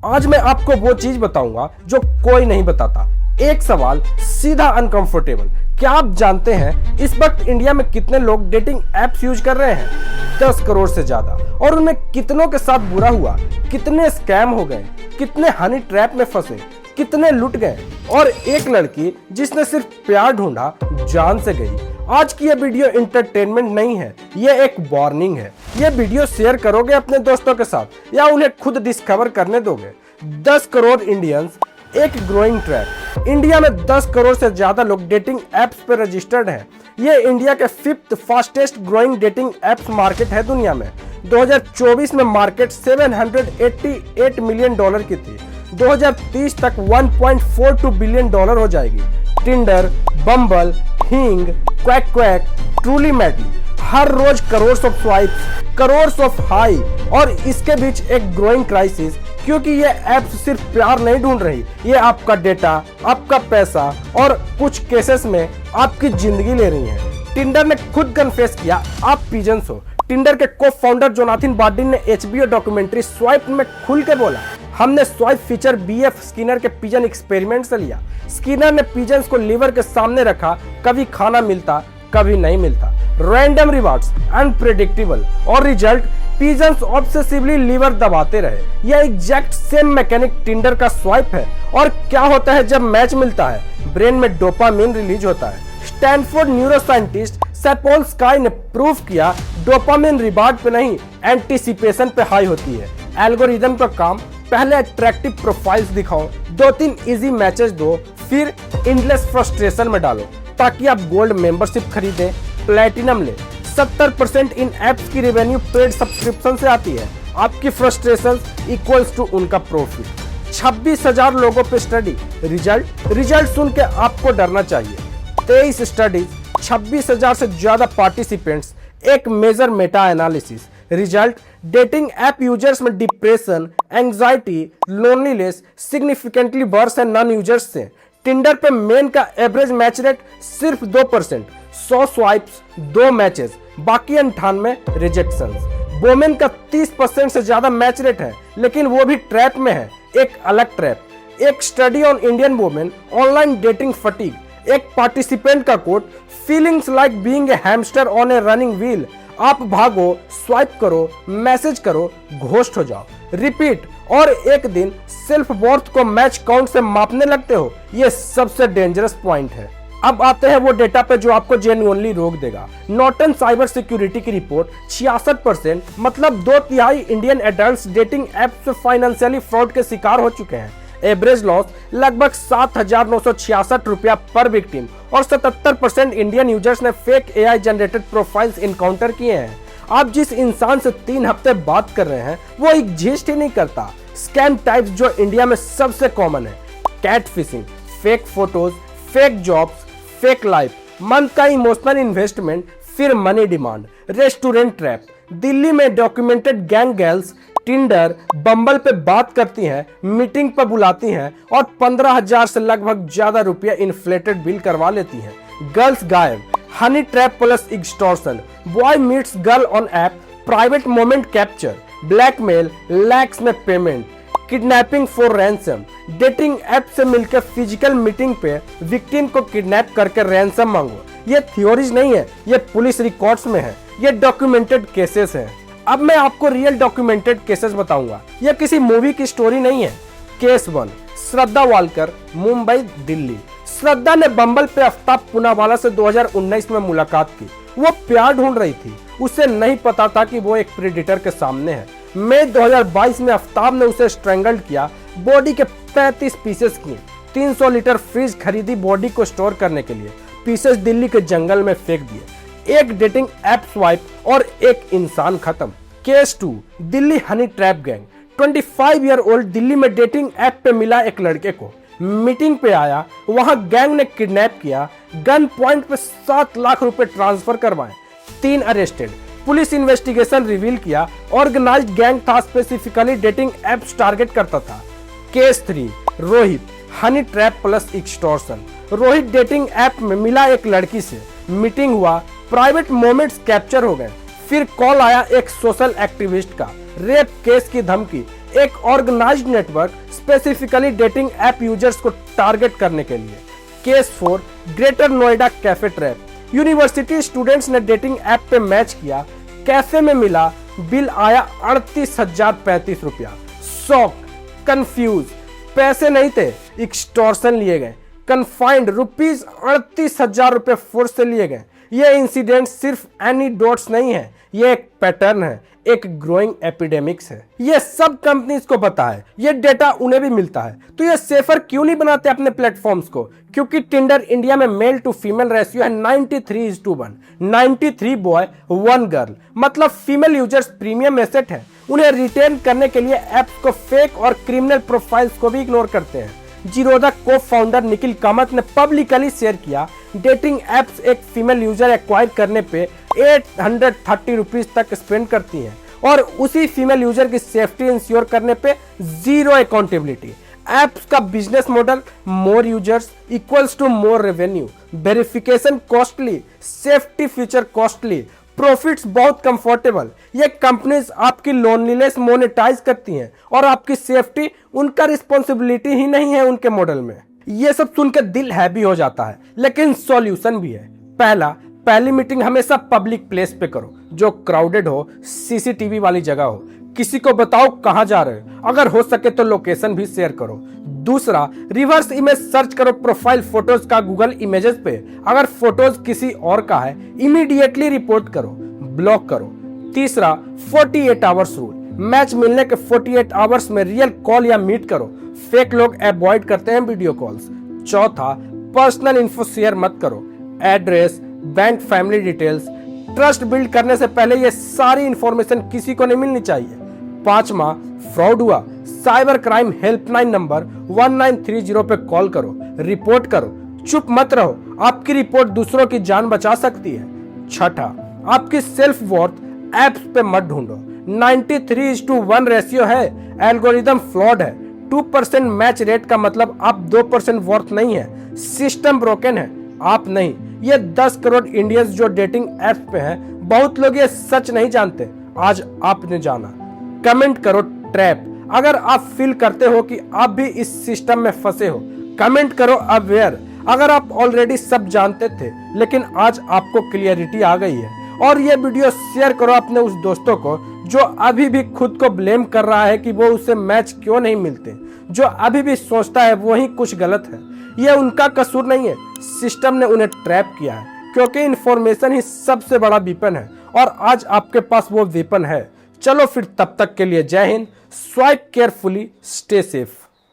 आज मैं आपको वो चीज बताऊंगा जो कोई नहीं बताता। एक सवाल सीधा अनकंफर्टेबल, क्या आप जानते हैं इस वक्त इंडिया में कितने लोग डेटिंग एप्स यूज कर रहे हैं? 10 करोड़ से ज्यादा। और उनमें कितनों के साथ बुरा हुआ, कितने स्कैम हो गए, कितने हनी ट्रैप में फंसे, कितने लुट गए। और एक लड़की जिसने सिर्फ प्यार ढूंढा जान से गई। आज की ये वीडियो इंटरटेनमेंट नहीं है, ये एक वार्निंग है। ये वीडियो शेयर करोगे अपने दोस्तों के साथ या उन्हें खुद डिस्कवर करने दोगे? 10 करोड़ इंडियंस, एक ग्रोइंग ट्रैप। इंडिया में 10 करोड़ से ज्यादा लोग डेटिंग एप्स पर रजिस्टर्ड हैं। ये इंडिया के 5th fastest growing dating apps market है दुनिया में। 2024 में मार्केट $788 मिलियन की थी। 2030 तक $1.42 बिलियन हो जाएगी। Tinder, Bumble, Hinge, QuackQuack, TrulyMadly, हर रोज crore of swipes, crore of high. और इसके बीच एक ग्रोइंग क्राइसिस, क्योंकि ये ऐप्स सिर्फ प्यार नहीं ढूंढ रही, ये आपका डेटा, आपका पैसा और कुछ केसेस में आपकी जिंदगी ले रही है। टिंडर ने खुद कन्फेस किया आप पिजन्स हो। टिंडर के को फाउंडर जोनाथन बार्डिन ने HBO डॉक्यूमेंट्री स्वाइप में खुल के बोला, हमने स्वाइप फीचर BF स्किनर के पिजन एक्सपेरिमेंट से लिया। स्किनर ने पिजन्स को लीवर के सामने रखा, कभी खाना मिलता, कभी नहीं मिलता। रैंडम रिवार्ड्स, अनप्रेडिक्टेबल, और रिजल्ट पिजन्स ऑब्सेसिवली लीवर दबाते रहे। यह एग्जैक्ट सेम मैकेनिक टिंडर का स्वाइप है। और क्या होता है जब मैच मिलता है? ब्रेन में डोपामिन रिलीज होता है। स्टैनफोर्ड न्यूरोसाइंटिस्ट सैपोल्स्काई ने प्रूव किया डोपामिन रिवार्ड पे नहीं, एंटीसिपेशन पे हाई होती है। एल्गोरिदम का काम, पहले अट्रैक्टिव प्रोफाइल्स दिखाओ, 2-3 इजी मैचेस दो, फिर इंडलेस फ्रस्ट्रेशन में डालो ताकि आप गोल्ड मेंबरशिप खरीदें, प्लैटिनम ले। 70% इन एप्स की रेवेन्यू पेड सब्सक्रिप्शन से आती है। आपकी फ्रस्ट्रेशन इक्वल्स टू उनका प्रॉफिट। 26,000 लोगों पे स्टडी, रिजल्ट सुन के आपको डरना चाहिए। 23 स्टडीज, 26,000 से ज्यादा पार्टिसिपेंट्स, एक major meta analysis. Result, dating app users में depression, anxiety, loneliness significantly worse है नॉन यूजर्स से। टिंडर पे मेन का एवरेज मैच रेट सिर्फ 2%, 100 स्वाइप्स 2 मैचेस, बाकी 98 रिजेक्शंस। वोमेन का 30% से ज्यादा मैच रेट है, लेकिन वो भी ट्रैप में है, एक अलग ट्रैप। एक study on Indian women, online dating fatigue. एक पार्टिसिपेंट का quote, feelings like being a hamster on a running wheel. आप भागो, स्वाइप करो, मैसेज करो, घोस्ट हो जाओ, रिपीट, और एक दिन सेल्फ वर्थ को मैच काउंट से मापने लगते हो। ये सबसे डेंजरस पॉइंट है। अब आते हैं वो डेटा पे जो आपको जेन्युइनली रोक देगा। नॉर्टन साइबर सिक्योरिटी की रिपोर्ट, 66% मतलब 2/3 इंडियन एडल्ट्स डेटिंग ऐप से फाइनेंशियली फ्रॉड के शिकार हो चुके हैं। एवरेज लॉस लगभग 7,966 रुपया पर विक्टिम। और 77% इंडियन यूजर्स ने fake AI generated profiles encounter किए हैं। आप जिस इंसान से 3 हफ्ते बात कर रहे हैं वो एग्जिस्ट ही नहीं करता। स्कैम टाइप्स जो इंडिया में सबसे कॉमन है, catfishing, fake photos, fake jobs, fake life, month का इमोशनल इन्वेस्टमेंट, फिर money demand, restaurant trap. Delhi में documented gang girls Tinder, Bumble पे बात करती हैं, मीटिंग पर बुलाती हैं और 15,000 से लगभग ज्यादा रुपया इन्फ्लेटेड बिल करवा लेती हैं। गर्ल्स गायब, honey trap plus extortion, boy meets girl on app, private moment capture, blackmail, lakhs में payment, kidnapping for ransom. Dating app से मिलकर फिजिकल मीटिंग पे विक्टिम को किडनैप करके रैंसम मांगो। ये थ्योरीज नहीं है, ये पुलिस रिकॉर्ड्स में है, ये डॉक्यूमेंटेड केसेस हैं। अब मैं आपको रियल डॉक्यूमेंटेड केसेस बताऊंगा, यह किसी मूवी की स्टोरी नहीं है। केस 1, श्रद्धा वालकर, मुंबई, दिल्ली। श्रद्धा ने बम्बल पे आफ्ताब पूनावाला से 2019 में मुलाकात की। वो प्यार ढूंढ रही थी, उसे नहीं पता था कि वो एक प्रेडिटर के सामने है। मई 2022 में आफ्ताब ने उसे स्ट्रेंगल्ड किया, बॉडी के 35 पीसेस किए। 300 लीटर फ्रिज खरीदी बॉडी को स्टोर करने के लिए, पीसेस दिल्ली के जंगल में फेंक दिए। एक डेटिंग ऐप स्वाइप और एक इंसान खत्म। Case 2, Delhi honey trap gang. 25 year old Delhi में डेटिंग ऐप पे मिला एक लड़के को, मीटिंग पे आया, वहां गैंग ने किडनैप किया, गन पॉइंट पे 7 लाख रुपए ट्रांसफर करवाए, 3 अरेस्टेड। पुलिस इन्वेस्टिगेशन रिवील किया ऑर्गेनाइज्ड गैंग था, स्पेसिफिकली डेटिंग ऐप्स टारगेट करता था। Case 3, Rohit, Honey trap plus extortion. Rohit dating app में मिला एक लड़की से, मीटिंग हुआ, प्राइवेट मोमेंट्स कैप्चर हो गए, फिर कॉल आया एक सोशल एक्टिविस्ट का, रेप केस की धमकी, एक organised network specifically dating app users को टारगेट करने के लिए। Case 4 Greater Noida cafe trap. University students ने डेटिंग ऐप पे मैच किया, कैफे में मिला, बिल आया 38,035 रुपया। शॉक, कंफ्यूज, पैसे नहीं थे, एक्सटॉर्शन लिए गए, कन्फाइंड, रुपीज 38,000 रुपए फोर्स से लिए गए। ये इंसिडेंट सिर्फ एनीडोट्स नहीं है, ये एक पैटर्न है, एक ग्रोइंग एपिडेमिक्स है। ये सब कंपनीज को पता है, ये डेटा उन्हें भी मिलता है, तो ये सेफर क्यों नहीं बनाते अपने प्लेटफॉर्म्स को? क्योंकि टिंडर इंडिया में मेल टू फीमेल रेशियो है 93:1, 93 बॉय 1 गर्ल, मतलब फीमेल यूजर्स प्रीमियम एसेट है। उन्हें रिटेन करने के लिए ऐप्स को फेक और क्रिमिनल प्रोफाइल्स को भी इग्नोर करते हैं। जीरोधा को फाउंडर निखिल कामत ने पब्लिकली शेयर किया, डेटिंग एप्स एक फीमेल यूजर एक्वायर करने पे 830 रुपीज तक स्पेंड करती हैं और उसी फीमेल यूजर की सेफ्टी इंश्योर करने पे जीरो अकाउंटेबिलिटी। एप्स का business model more users equals to more revenue, verification costly, safety feature costly, profits बहुत कंफर्टेबल। ये कंपनीज आपकी लोनलीनेस मोनेटाइज करती हैं और आपकी सेफ्टी उनका रिस्पॉन्सिबिलिटी ही नहीं है उनके मॉडल में। ये सब सुनकर दिल हैवी हो जाता है, लेकिन सॉल्यूशन भी है। पहली मीटिंग हमेशा पब्लिक प्लेस पे करो, जो क्राउडेड हो, सीसीटीवी वाली जगह हो। किसी को बताओ कहां जा रहे हो, अगर हो सके तो लोकेशन भी शेयर करो। दूसरा, रिवर्स इमेज सर्च करो प्रोफाइल फोटोज का गूगल इमेजेस पे। अगर फोटोज किसी और का है, इमीडिएटली रिपोर्ट करो, ब्लॉक करो। तीसरा, 48 आवर्स रूल। मैच मिलने के 48 आवर्स में रियल कॉल या मीट करो। फेक लोग अवॉइड करते हैं वीडियो कॉल्स। चौथा, पर्सनल इन्फो शेयर मत करो, address, bank, family details. Trust build करने से पहले ये सारी इंफॉर्मेशन किसी को नहीं मिलनी चाहिए। पांचवा, फ्रॉड हुआ, साइबर क्राइम हेल्पलाइन नंबर 1930 पे कॉल करो, रिपोर्ट करो, चुप मत रहो, आपकी रिपोर्ट दूसरों की जान बचा सकती है। छठा, आपकी सेल्फ वर्थ एप्स पे मत ढूंढो, 93:1 रेशियो है, एल्गोरिदम फ्लॉड है। 2% मैच रेट का मतलब आप 2% वर्थ नहीं है, सिस्टम ब्रोकन है, आप नहीं। ये 10 करोड़ इंडियंस जो डेटिंग एप्स पे हैं, बहुत लोग ये सच नहीं जानते, आज आपने जाना। कमेंट करो ट्रैप अगर आप फील करते हो कि आप भी इस सिस्टम में फंसे हो। कमेंट करो अवेयर अगर आप ऑलरेडी सब जानते थे लेकिन आज आपको क्लियरिटी आ गई है। और ये वीडियो शेयर करो अपने उस दोस्तों को जो अभी भी खुद को ब्लेम कर रहा है कि वो उसे मैच क्यों नहीं मिलते, जो अभी भी सोचता है वो ही कुछ गलत है। ये उनका कसूर नहीं है, सिस्टम ने उन्हें ट्रैप किया है, क्योंकि इंफॉर्मेशन ही सबसे बड़ा वेपन है और आज आपके पास वो वेपन है। चलो फिर तब तक के लिए जय Hind, swipe carefully, stay safe.